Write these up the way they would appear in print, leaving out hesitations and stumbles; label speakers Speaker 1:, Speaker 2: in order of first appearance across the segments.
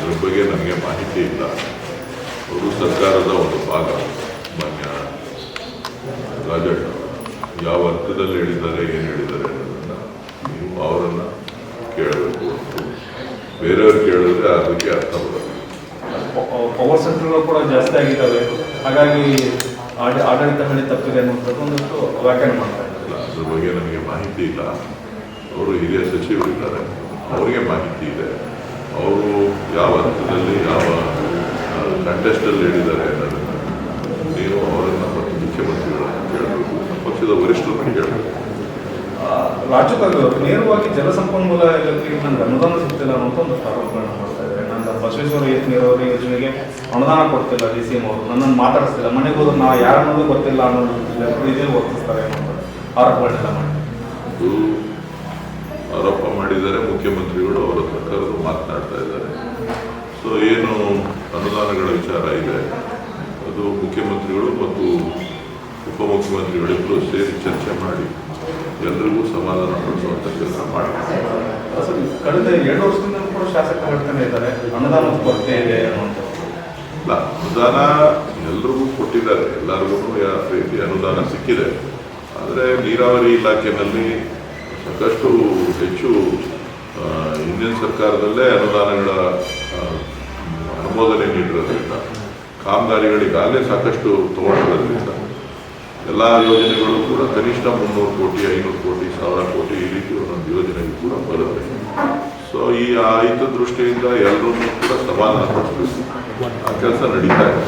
Speaker 1: ಅದ್ರ ಬಗ್ಗೆ ನನಗೆ ಮಾಹಿತಿ ಇಲ್ಲ. ಅವರು ಸರ್ಕಾರದ ಒಂದು ಭಾಗ. ಮಾನ್ಯ ರಾಜಣ್ಣ ಯಾವ ಅರ್ಥದಲ್ಲಿ ಹೇಳಿದ್ದಾರೆ, ಏನು ಹೇಳಿದ್ದಾರೆ ಅನ್ನೋದನ್ನು ನೀವು ಅವರನ್ನು ಕೇಳಬೇಕು. ಬೇರೆಯವ್ರು ಕೇಳಿದ್ರೆ ಅದಕ್ಕೆ ಅರ್ಥ ಬರೋದು.
Speaker 2: ಪವರ್ ಸೆಂಟರ್ಗಳು ಕೂಡ ಜಾಸ್ತಿ ಆಗಿದ್ದಾವೆ, ಹಾಗಾಗಿ ಆಡಳಿತ ಮೇಲೆ ತಪ್ಪಿದೆ ಅನ್ನೋಂಥದ್ದು ಒಂದಷ್ಟು ವ್ಯಾಖ್ಯಾನ ಮಾಡ್ತಾ ಇದ್ದಾರೆ.
Speaker 1: ಅದ್ರ ಬಗ್ಗೆ ನನಗೆ ಮಾಹಿತಿ ಇಲ್ಲ. ಅವರು ಹಿರಿಯ ಸಚಿವರಿದ್ದಾರೆ, ಅವರಿಗೆ ಮಾಹಿತಿ ಇದೆ. ಅವರು ಯಾವ ಹಂತದಲ್ಲಿ ಯಾವ ಕಂಟೆಸ್ಟಲ್ಲಿ ಹೇಳಿದ್ದಾರೆ ಅನ್ನೋದನ್ನು ನೀವು ಅವರನ್ನು ಮತ್ತು ಮುಖ್ಯಮಂತ್ರಿಗಳನ್ನು ಕೇಳಬೇಕು, ಪಕ್ಷದ ವರಿಷ್ಠರನ್ನು ಕೇಳಬೇಕು.
Speaker 2: ರಾಜ್ಯದಲ್ಲಿ ನೇರವಾಗಿ ಜಲಸಂಪನ್ಮೂಲ ಇಲಾಖೆಗೆ ನನಗೆ ಅನುದಾನ ಸಿಗ್ತಿಲ್ಲ ಅನ್ನೋಂಥ ಒಂದು ಆರೋಪಗಳನ್ನ ಮಾಡ್ತಾ ಇದ್ದಾರೆ. ನನ್ನ ಬಸವೇಶ್ವರ ನೀರಾವರಿ ಯೋಜನೆಗೆ ಅನುದಾನ ಕೊಡ್ತಿಲ್ಲ DCM ಅವರು, ನನ್ನನ್ನು ಮಾತಾಡಿಸ್ತಿಲ್ಲ, ಮನೆಗೆ ಹೋದ್ರೆ ನಾವು ಯಾರನ್ನೋದು ಗೊತ್ತಿಲ್ಲ ಅನ್ನೋದು ರೀತಿಯಲ್ಲಿ ವರ್ತಿಸ್ತಾರೆ ಅನ್ನೋ ಆರೋಪಗಳನ್ನೆಲ್ಲ ಮಾಡಿ
Speaker 1: ಆರೋಪ ಮಾಡಿದ್ದಾರೆ. ಮುಖ್ಯಮಂತ್ರಿಗಳು ಅವರ ಸರ್ಕಾರದ್ದು ಮಾತನಾಡ್ತಾ ಇದ್ದಾರೆ. ಸೊ ಏನು ಅನುದಾನಗಳ ವಿಚಾರ ಇದೆ ಅದು ಮುಖ್ಯಮಂತ್ರಿಗಳು ಮತ್ತು ಉಪಮುಖ್ಯಮಂತ್ರಿಗಳಿಬ್ಬರು ಸೇರಿ ಚರ್ಚೆ ಮಾಡಿ ಎಲ್ಲರಿಗೂ ಸಮಾಧಾನ ಪಡಿಸುವಂಥ ಕೆಲಸ ಮಾಡ್ತಾರೆ.
Speaker 2: ಕಳೆದ 2 ವರ್ಷದಿಂದ ಕೂಡ ಶಾಸಕರು ಹೇಳ್ತಾನೆ ಇದ್ದಾರೆ ಅನುದಾನ ಕೊರತೆ ಇದೆ ಅನ್ನುವಂಥದ್ದು.
Speaker 1: ಇಲ್ಲ, ಅನುದಾನ ಎಲ್ರಿಗೂ ಕೊಟ್ಟಿದ್ದಾರೆ, ಎಲ್ಲರಿಗೂ ಯಾವ ರೀತಿ ಅನುದಾನ ಸಿಕ್ಕಿದೆ. ಆದರೆ ನೀರಾವರಿ ಇಲಾಖೆಯಲ್ಲಿ ಸಾಕಷ್ಟು ಹೆಚ್ಚು ಹಿಂದಿನ ಸರ್ಕಾರದಲ್ಲೇ ಅನುದಾನಗಳ ಅನುಮೋದನೆ ನೀಡಿರೋದ್ರಿಂದ ಕಾಮಗಾರಿಗಳಿಗಾಗಲೇ ಸಾಕಷ್ಟು ತಗೊಂಡಿರೋದ್ರಿಂದ ಎಲ್ಲ ಯೋಜನೆಗಳು ಕೂಡ ಕನಿಷ್ಠ 300 ಕೋಟಿ 500 ಕೋಟಿ 1000 ಕೋಟಿ ಈ ರೀತಿ ಒಂದೊಂದು ಯೋಜನೆಗಳು ಕೂಡ ಬರುತ್ತೆ. ಸೊ ಈ ದೃಷ್ಟಿಯಿಂದ ಎಲ್ಲರೂ ಕೂಡ ಸಮಾಧಾನ ಪಡಿಸಬೇಕು, ಆ ಕೆಲಸ ನಡೀತಾ ಇದೆ.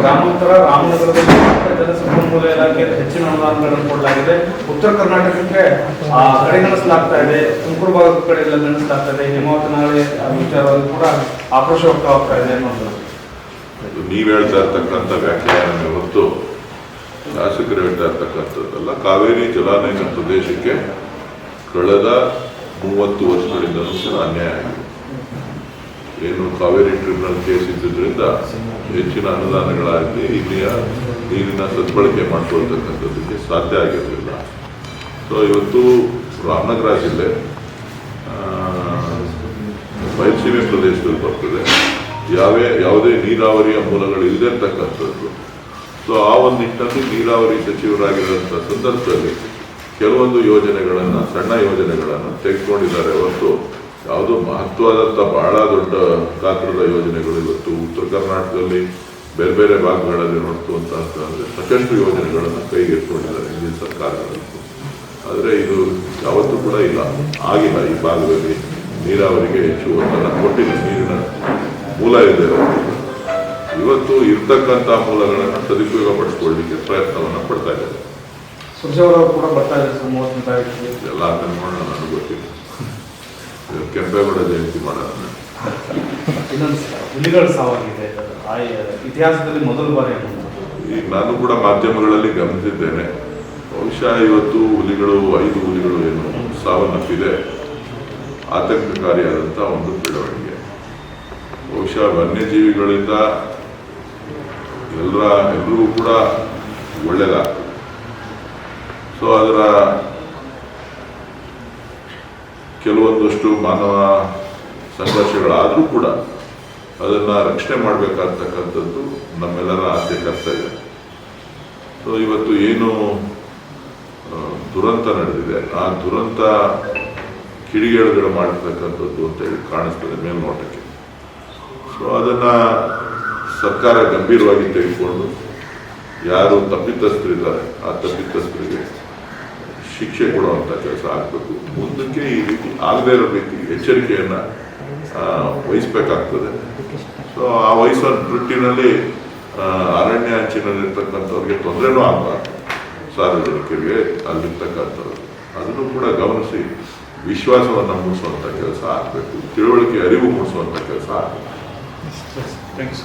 Speaker 2: ಗ್ರಾಮಾಂತರ ರಾಮನಗರದಲ್ಲಿ ಜಲಸಂಪನ್ಮೂಲ ಇಲಾಖೆ ಹೆಚ್ಚಿನ ಅನುದಾನಗಳನ್ನು ಕೊಡಲಾಗಿದೆ. ಉತ್ತರ ಕರ್ನಾಟಕಕ್ಕೆ ಕಡೆಗಣಿಸಲಾಗ್ತಾ ಇದೆ, ತುಮಕೂರು ಭಾಗದ ಕಡೆ ಎಲ್ಲ ಗಣಿಸಲಾಗ್ತಾ ಇದೆ. ಹೇಮಾವತಿ ನಾಳೆ ವಿಚಾರವಾಗಿ ಕೂಡ ಆಕ್ರೋಶ ವ್ಯಕ್ತವಾಗ್ತಾ ಇದೆ ಅನ್ನೋದು
Speaker 1: ನೀವು ಹೇಳ್ತಾ ಇರ್ತಕ್ಕಂಥ ವ್ಯಾಖ್ಯಾನ ಹೊತ್ತು ಶಾಸಕರು ಹೇಳ್ತಾ ಇರ್ತಕ್ಕಂಥದ್ದಲ್ಲ. ಕಾವೇರಿ ಜಲಾನಯನ ಪ್ರದೇಶಕ್ಕೆ ಕಳೆದ 30 ವರ್ಷಗಳಿಂದಲೂ ಕೂಡ ಅನ್ಯಾಯ ಆಗಿದೆ. ಏನು ಕಾವೇರಿ ಟ್ರಿಬ್ಯುನಲ್ ಕೇಸ್ ಇದ್ದುದರಿಂದ ಹೆಚ್ಚಿನ ಅನುದಾನಗಳಾಗಲಿ ಇಲ್ಲಿಯ ನೀರಿನ ಸದ್ಬಳಕೆ ಮಾಡಿಕೊಳ್ತಕ್ಕಂಥದ್ದಕ್ಕೆ ಸಾಧ್ಯ ಆಗಿರಲಿಲ್ಲ. ಸೊ ಇವತ್ತು ರಾಮನಗರ ಜಿಲ್ಲೆ ಬಯಲುಸೀಮೆ ಪ್ರದೇಶದಲ್ಲಿ ಬರ್ತದೆ, ಯಾವುದೇ ನೀರಾವರಿಯ ಮೂಲಗಳು ಇಲ್ಲದೇ ಇರ್ತಕ್ಕಂಥದ್ದು. ಸೊ ಆ ಒಂದು ನಿಟ್ಟಿನಲ್ಲಿ ನೀರಾವರಿ ಸಚಿವರಾಗಿರುವಂಥ ಸಂದರ್ಭದಲ್ಲಿ ಕೆಲವೊಂದು ಯೋಜನೆಗಳನ್ನು, ಸಣ್ಣ ಯೋಜನೆಗಳನ್ನು ತೆಗೆದುಕೊಂಡಿದ್ದಾರೆ ಹೊರತು ಯಾವುದೋ ಮಹತ್ವವಾದಂಥ ಬಹಳ ದೊಡ್ಡ ಗಾತ್ರದ ಯೋಜನೆಗಳು ಇವತ್ತು ಉತ್ತರ ಕರ್ನಾಟಕದಲ್ಲಿ ಬೇರೆ ಬೇರೆ ಭಾಗಗಳಲ್ಲಿ ನೋಡ್ತು ಅಂತಂದರೆ ಸಾಕಷ್ಟು ಯೋಜನೆಗಳನ್ನು ಕೈಗೆತ್ತಿಕೊಂಡಿದ್ದಾರೆ ಹಿಂದಿನ ಸರ್ಕಾರಗಳಲ್ಲಿ. ಆದರೆ ಇದು ಯಾವತ್ತೂ ಕೂಡ ಆಗಿಲ್ಲ. ಈ ಭಾಗದಲ್ಲಿ ನೀರಾವರಿಗೆ ಹೆಚ್ಚು ಒತ್ತನ್ನು ಕೊಟ್ಟಿಲ್ಲ, ನೀರಿನ ಮೂಲ ಇದೆ. ಇವತ್ತು ಇರ್ತಕ್ಕಂಥ ಮೂಲಗಳನ್ನು ಸದುಪಯೋಗ ಪಡಿಸ್ಕೊಳ್ಳಲಿಕ್ಕೆ ಪ್ರಯತ್ನವನ್ನು ಪಡ್ತಾ ಇದ್ದಾರೆ.
Speaker 2: ಸುರ್ಜೇವಾಲಾ ಕೂಡ ಬರ್ತಾ ಇದ್ದಾರೆ 30ನೇ ತಾರೀಕಿಗೆ.
Speaker 1: ಎಲ್ಲ ನೋಡೋಣ, ನನಗೆ ಗೊತ್ತಿಲ್ಲ. ಕೆಂಪೇಗೌಡ ಜಯಂತಿ ಮಾಡೋಣ.
Speaker 2: ಇನ್ನೊಂದು ಹುಲಿಗಳ ಸಾವಾಗಿದೆ, ಇತಿಹಾಸದಲ್ಲಿ ಮೊದಲ ಬಾರಿ.
Speaker 1: ಈಗ ನಾನು ಕೂಡ ಮಾಧ್ಯಮಗಳಲ್ಲಿ ಗಮನಿಸಿದ್ದೇನೆ. ಬಹುಶಃ ಇವತ್ತು 5 ಹುಲಿಗಳು ಏನು ಸಾವನ್ನಪ್ಪಿದೆ, ಆತಂಕಕಾರಿಯಾದಂಥ ಒಂದು ಬೆಳವಣಿಗೆ. ಬಹುಶಃ ವನ್ಯಜೀವಿಗಳಿಂದ ಎಲ್ರಿಗೂ ಕೂಡ ಒಳ್ಳೆಯದಾಗ್ತದೆ. ಸೊ ಅದರ ಕೆಲವೊಂದಷ್ಟು ಮಾನವ ಸಂಘರ್ಷಗಳಾದರೂ ಕೂಡ ಅದನ್ನು ರಕ್ಷಣೆ ಮಾಡಬೇಕಾಗ್ತಕ್ಕಂಥದ್ದು ನಮ್ಮೆಲ್ಲರ ಆದ್ಯ ಕರ್ತವ್ಯ. ಸೊ ಇವತ್ತು ಏನು ದುರಂತ ನಡೆದಿದೆ, ಆ ದುರಂತ ಕಿಡಿಗೇಳುಗಳು ಮಾಡಿರ್ತಕ್ಕಂಥದ್ದು ಅಂತೇಳಿ ಕಾಣಿಸ್ತದೆ ಮೇಲ್ನೋಟಕ್ಕೆ. ಸೊ ಅದನ್ನು ಸರ್ಕಾರ ಗಂಭೀರವಾಗಿ ತೆಗೆದುಕೊಂಡು ಯಾರು ತಪ್ಪಿತಸ್ಥರಿದ್ದಾರೆ ಆ ತಪ್ಪಿತಸ್ಥರಿಗೆ ಶಿಕ್ಷೆ ಕೊಡುವಂಥ ಕೆಲಸ ಆಗಬೇಕು. ಮುಂದಕ್ಕೆ ಈ ರೀತಿ ಆಗದೇ ಇರೋ ರೀತಿ ಎಚ್ಚರಿಕೆಯನ್ನು ವಹಿಸಬೇಕಾಗ್ತದೆ. ಸೊ ಆ ವಹಿಸೋ ನಿಟ್ಟಿನಲ್ಲಿ ಅರಣ್ಯ ಅಂಚಿನಲ್ಲಿರ್ತಕ್ಕಂಥವ್ರಿಗೆ ತೊಂದರೆನೂ ಆಗಬಾರ್ದು, ಸಾರ್ವಜನಿಕರಿಗೆ ಅಲ್ಲಿರ್ತಕ್ಕಂಥವ್ರು ಅದನ್ನು ಕೂಡ ಗಮನಿಸಿ ವಿಶ್ವಾಸವನ್ನು ಮೂಡಿಸುವಂಥ ಕೆಲಸ ಆಗಬೇಕು, ತಿಳುವಳಿಕೆ ಅರಿವು ಮೂಡಿಸುವಂಥ ಕೆಲಸ ಆಗಬೇಕು.
Speaker 2: ಥ್ಯಾಂಕ್ಸ್.